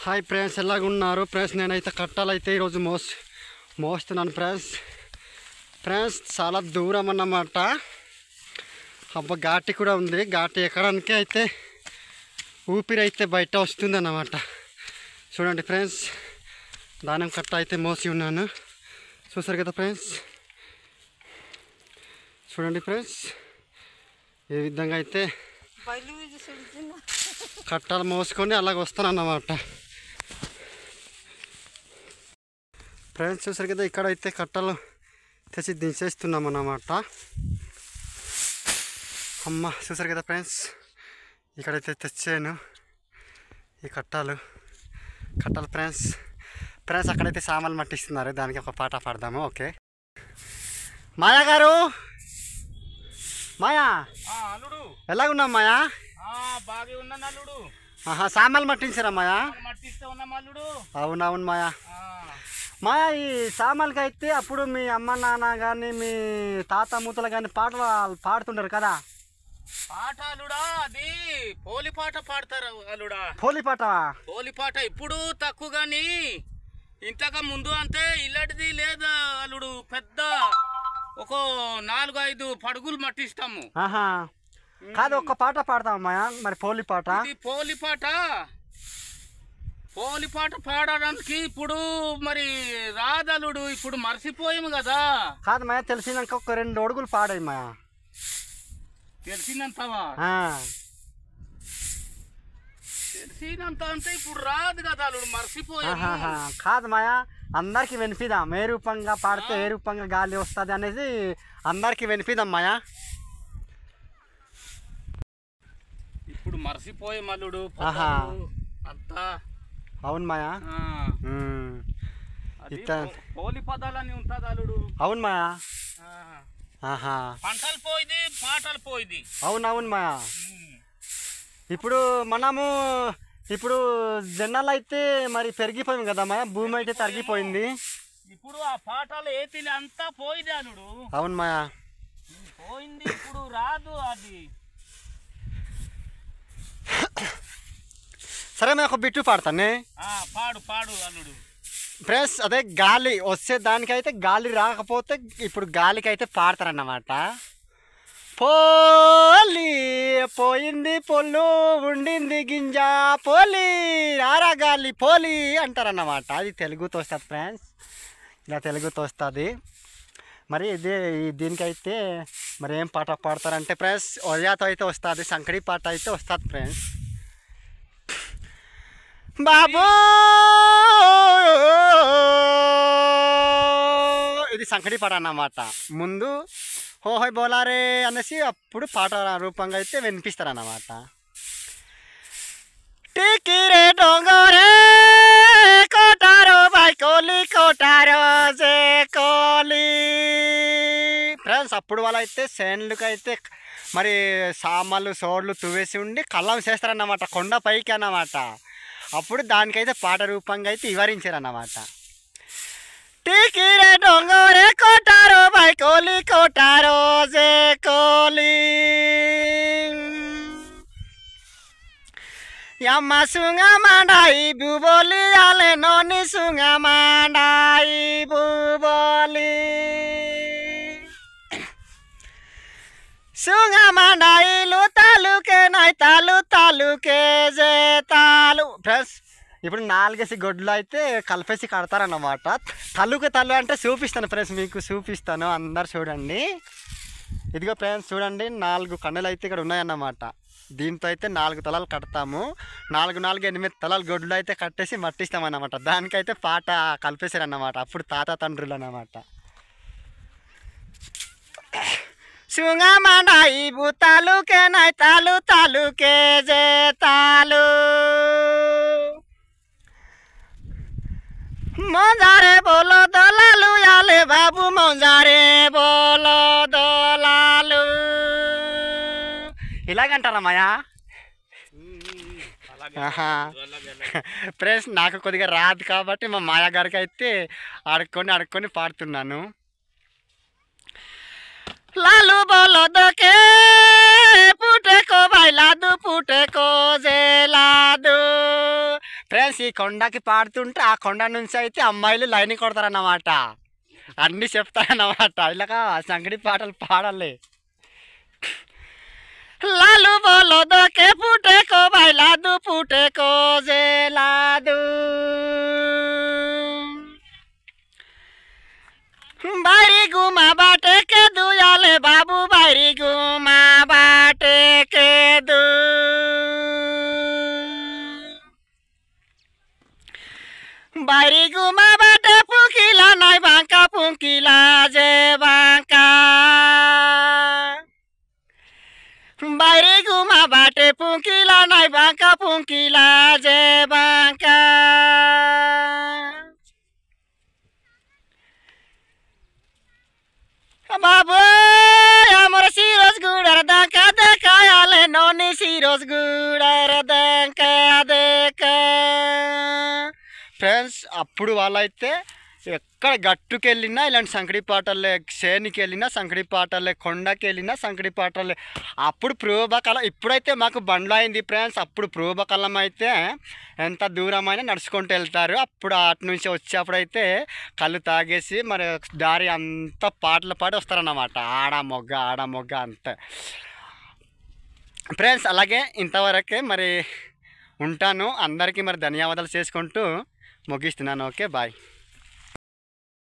Hi friends, ఎలాగున్నారు friends? నేనైతే కట్టాలైతే ఈరోజు మోస్తున్నాను friends చాలా దూరం అన్నమాట. అబ్బా ఘాటి కూడా ఉంది. ఘాటి ఎక్కడానికి అయితే ఊపిరి అయితే బయట వస్తుంది అన్నమాట. చూడండి ఫ్రెండ్స్, దానం కట్ట అయితే మోసి ఉన్నాను. చూసారు కదా ఫ్రెండ్స్, చూడండి ఫ్రెండ్స్ ఏ విధంగా అయితే కట్టాలు మోసుకొని అలాగ వస్తాను అన్నమాట. ఫ్రెండ్స్ చూసారు కదా, ఇక్కడైతే కట్టలు తెచ్చి దించేస్తున్నాం అన్నమాట. అమ్మ చూసారు కదా ఫ్రెండ్స్, ఇక్కడైతే తెచ్చాను ఈ కట్టాలు ఫ్రెండ్స్. అక్కడైతే సామాన్లు మట్టిస్తున్నారు, దానికి ఒక పాట పాడదాము. ఓకే మాయా గారు, మాయా ఎలాగున్నాం మాయా? బాగా ఉన్నాను అల్లుడు. సామాన్లు మట్టించారా మాయా? మట్టిస్తే ఉన్నాం అల్లుడు. అవునవును మాయా. ఈ సామాన్లకి అయితే అప్పుడు మీ అమ్మ నాన్న కానీ మీ తాత మూతలు కానీ పాటలు పాడుతుంటారు కదా. పాట అల్లుడా, అది పోలి పాట పాడతారు అల్లుడా. పోలి పాట ఇప్పుడు తక్కువ గాని ఇంతగా ముందు అంతే ఇల్లటిది లేదా అల్లుడు. పెద్ద ఒక 4-5 పడుగులు మట్టిస్తాము. కాదు, ఒక్క పాట పాడతాం మాయా మరి. పోలి పాట పాడడానికి ఇప్పుడు మరి రాదలుడు, ఇప్పుడు మర్చిపోయాము కదా. కాదు మాయా, తెలిసినాక ఒక 2 అడుగులు పాడాయి మాయా. తెలిసినంతవా? తెలిసినంత అంటే ఇప్పుడు రాదు కదా అల్లుడు, మర్చిపోయాము. కాదు మాయా, అందరికి వినిపిదాం. ఏ రూపంగా పాడితే ఏ రూపంగా గాలి వస్తుంది అనేది అందరికి వినిపిదాం మాయా. ఇప్పుడు మర్చిపోయాం అల్లుడు అంతా. అవును మాయా, పోలి పదాలని ఉంటుంది అల్లుడు. అవును మాయా. పంటలు పోయింది, పాటలు పోయింది. అవునవును మాయా. ఇప్పుడు జనాలు అయితే మరి పెరిగిపోయింది కదా మాయా, భూమి అయితే తరిగిపోయింది. ఇప్పుడు ఆ పాటలు ఏతిని అంతా పోయింది అల్లుడు. అవును మాయా, పోయింది, ఇప్పుడు రాదు అది. సరే మేము ఒక బిట్టు పాడతానే. పాడు అల్లుడు. ఫ్రెండ్స్ అదే గాలి వస్తే దానికైతే గాలి రాకపోతే ఇప్పుడు గాలికి అయితే పాడతారన్నమాట. పోలి పోయింది పొల్లు, ఉండింది గింజ పోలి, రారా గాలి పోలి అంటారన్నమాట. అది తెలుగుతో వస్తుంది ఫ్రెండ్స్, ఇలా తెలుగుతో వస్తుంది. మరి దీనికైతే మరి ఏం పాట పాడతారంటే ఫ్రెండ్స్, ఒడియాతో అయితే వస్తుంది, సంకడి పాట అయితే వస్తుంది ఫ్రెండ్స్. బాబు ఇది సంకడి పాట అన్నమాట. ముందు హోహోయ్ బోలారే అనేసి అప్పుడు పాట రూపంగా అయితే వినిపిస్తారన్నమాట. టికిరే డొంగరే కోటారో బాయ్ కోలి కోటారో జే కోలి. ఫ్రెండ్స్ అప్పుడు వాళ్ళైతే సేన్లకి అయితే మరి సామాన్లు సోడ్లు తువేసి ఉండి కళ్ళం చేస్తారన్నమాట, కొండ పైకి అన్నమాట. అప్పుడు దానికైతే పాట రూపంగా అయితే వివరించారన్నమాట. టికిరే డొంగరే కోటారో బాయ్ కోలి కోటారో జే కోలి. యమ్మ సుంగ మాండాయి బుబోలి ఆలే నోని సుంగ మాండాయి బుబోలి. సుంగ మాండాయిలు తాలూకే నాయ్ తాలూకే జే తాలు. ఫ్రెండ్స్ ఇప్పుడు 4 గొడ్లు అయితే కలిపేసి కడతారన్నమాట. తల్లు అంటే చూపిస్తాను ఫ్రెండ్స్, మీకు చూపిస్తాను. అందరు చూడండి. ఇదిగో ఫ్రెండ్స్ చూడండి, 4 కన్నులు అయితే ఇక్కడ ఉన్నాయన్నమాట. దీంతో అయితే 4 తలాలు కడతాము. 4 8 తలాలు గొడ్లు అయితే కట్టేసి మట్టిస్తామన్నమాట. దానికైతే పాట కలిపేశారన్నమాట అప్పుడు తాత తండ్రులు అన్నమాట. సుంగ మాండాయి బుతాలుకే నాయ్ తాలూకే జే తాలు. మౌంజారే బోలో దోలాలు యాలే బాబు, మౌంజారే బోలో దోలాలు. ఇలాగంటారా మాయా? ఫ్రెండ్స్ నాకు కొద్దిగా రాదు కాబట్టి మా మాయా గారికి అయితే అడుక్కొని పాడుతున్నాను. లాలు బోలో దోకే పుటే కో భాయ్ లాదు పుటే కో జే లాదు. ఫ్రెండ్స్ ఈ కొండకి పాడుతుంటే ఆ కొండ నుంచి అయితే అమ్మాయిలు లైన్ కొడతారన్నమాట, అన్నీ చెప్తారన్నమాట. ఇలాగా సంగడి పాటలు పాడాలి. लालू बोलो दो के फूटे को भाई लादू फूटे को जे लादू बारी गुमा बाटे के दू याले बाबू बारी गुमा बाटे के दू बारी गुमा बाटे पुकिला नाई बांका पुकिला जे बांका बारी गुमा बाटे पुकिला नाई बांका पुकिला जे बांका बाबू आमर सिरोज गुड़र दाका देखा आले नोनी सिरोज गुड़र दाका देखा ఫ్రెండ్స్ అప్పుడు వాళ్ళైతే ఎక్కడ గట్టుకు వెళ్ళినా ఇలాంటి సంకడి పాటలే, చేనికి వెళ్ళినా సంకడి పాటలే, కొండకి వెళ్ళినా సంకడి పాటలే. అప్పుడు పూర్వకాలం, ఇప్పుడైతే మాకు బండ్లు అయింది ఫ్రెండ్స్. అప్పుడు పూర్వకాలం అయితే ఎంత దూరమైనా నడుచుకుంటూ వెళ్తారు. అప్పుడు అటు నుంచి వచ్చేప్పుడైతే కళ్ళు తాగేసి మరి దారి అంతా పాటలు పాడి వస్తారన్నమాట. ఆడ మొగ్గ అంతే ఫ్రెండ్స్. అలాగే ఇంతవరకే మరి ఉంటాను. అందరికీ మరి ధన్యవాదాలు చేసుకుంటూ ముగిస్తున్నాను. Okay bye.